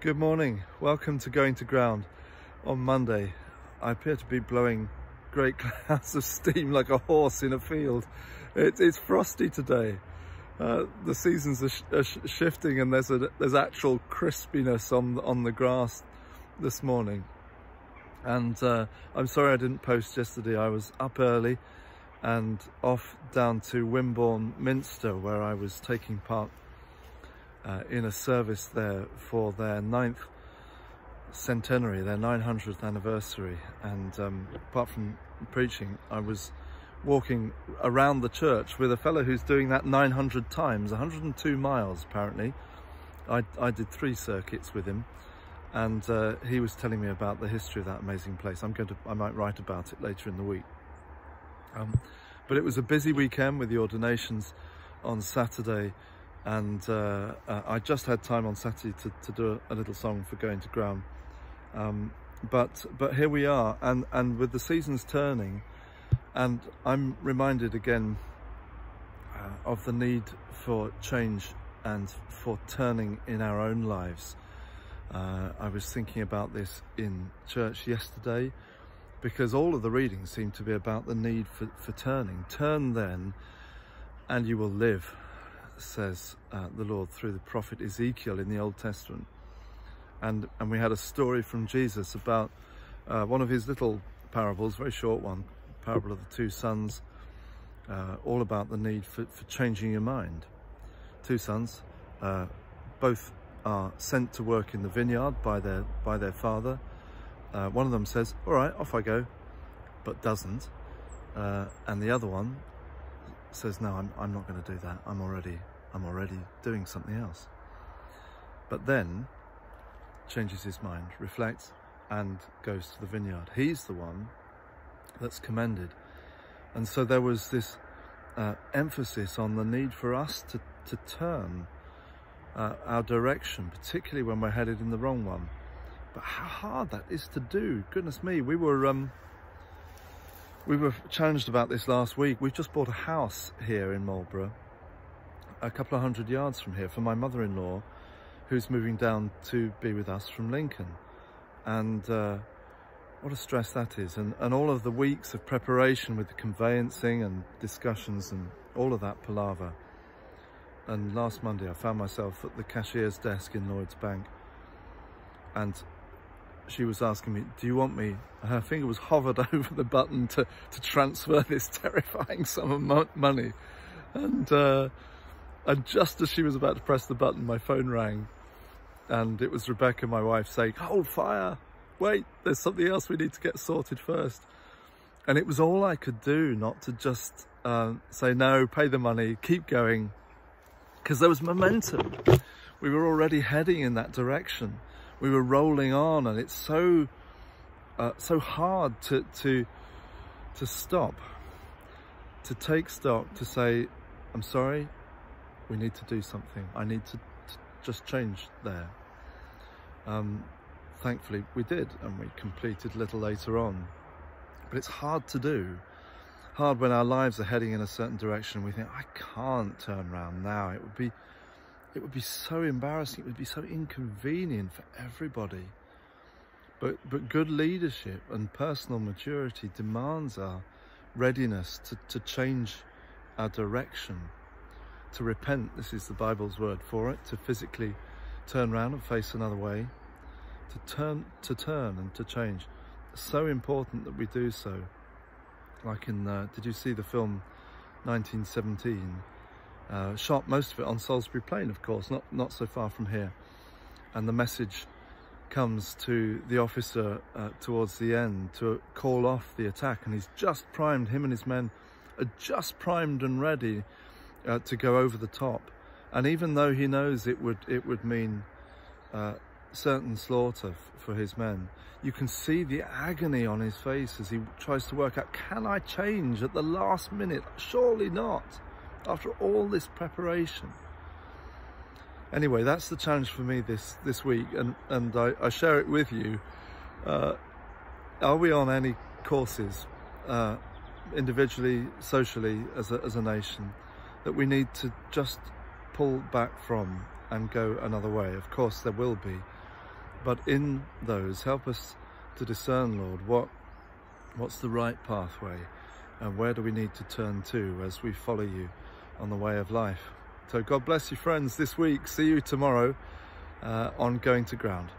Good morning, welcome to Going to Ground. On Monday, I appear to be blowing great clouds of steam like a horse in a field. It's frosty today. The seasons are shifting, and there's actual crispiness on the grass this morning. And I'm sorry I didn't post yesterday. I was up early and off down to Wimborne Minster, where I was taking part in a service there for their 9th centenary, their 900th anniversary. And apart from preaching, I was walking around the church with a fellow who's doing that 900 times, 102 miles apparently. I did 3 circuits with him, and he was telling me about the history of that amazing place. I might write about it later in the week. But it was a busy weekend with the ordinations on Saturday, and I just had time on Saturday to do a little song for Going to Ground. But here we are, and with the seasons turning, and I'm reminded again of the need for change and for turning in our own lives. I was thinking about this in church yesterday, because all of the readings seem to be about the need for turning. Turn then, and you will live, says the Lord through the prophet Ezekiel in the Old Testament. And we had a story from Jesus about one of his little parables, very short one, parable of the 2 sons, all about the need for changing your mind. 2 sons, both are sent to work in the vineyard by their father. One of them says, "All right, off I go," but doesn't. And the other one says, "No, I'm not going to do that. I'm already doing something else." But then changes his mind, reflects, and goes to the vineyard. He's the one that's commended. And so there was this emphasis on the need for us to turn our direction, particularly when we're headed in the wrong one. But how hard that is to do. Goodness me, we were challenged about this last week. We've just bought a house here in Marlborough, a couple of 100 yards from here, for my mother-in-law, who's moving down to be with us from Lincoln. And what a stress that is. And all of the weeks of preparation with the conveyancing and discussions and all of that palaver. And last Monday I found myself at the cashier's desk in Lloyd's Bank, and she was asking me, "Do you want me?" Her finger was hovered over the button to transfer this terrifying sum of money. And just as she was about to press the button, my phone rang, and it was Rebecca, my wife, saying, "Hold fire, wait, there's something else we need to get sorted first." And it was all I could do not to just say, "No, pay the money, keep going," because there was momentum. We were already heading in that direction. We were rolling on, and it's so hard to stop, to take stock, to say, "I'm sorry, we need to do something. I need to just change there." Thankfully we did, and we completed a little later on. But it's hard to do. Hard when our lives are heading in a certain direction. We think, "I can't turn around now. It would be so embarrassing. It would be so inconvenient for everybody." But good leadership and personal maturity demands our readiness to change our direction, to repent. This is the Bible's word for it. To physically turn around and face another way, to turn and to change. So important that we do so. Like in, did you see the film 1917? Shot most of it on Salisbury Plain, of course, not so far from here. And the message comes to the officer towards the end to call off the attack, and he's just primed, him and his men are just primed and ready to go over the top. And even though he knows it would mean certain slaughter for his men, you can see the agony on his face as he tries to work out, can I change at the last minute? Surely not, after all this preparation. Anyway, that's the challenge for me this week, and I share it with you. Are we on any courses, individually, socially, as a nation, that we need to just pull back from and go another way? Of course there will be, But in those, help us to discern, Lord, what's the right pathway, and where do we need to turn to as we follow you on the way of life. So God bless you, friends, this week. See you tomorrow on Going to Ground.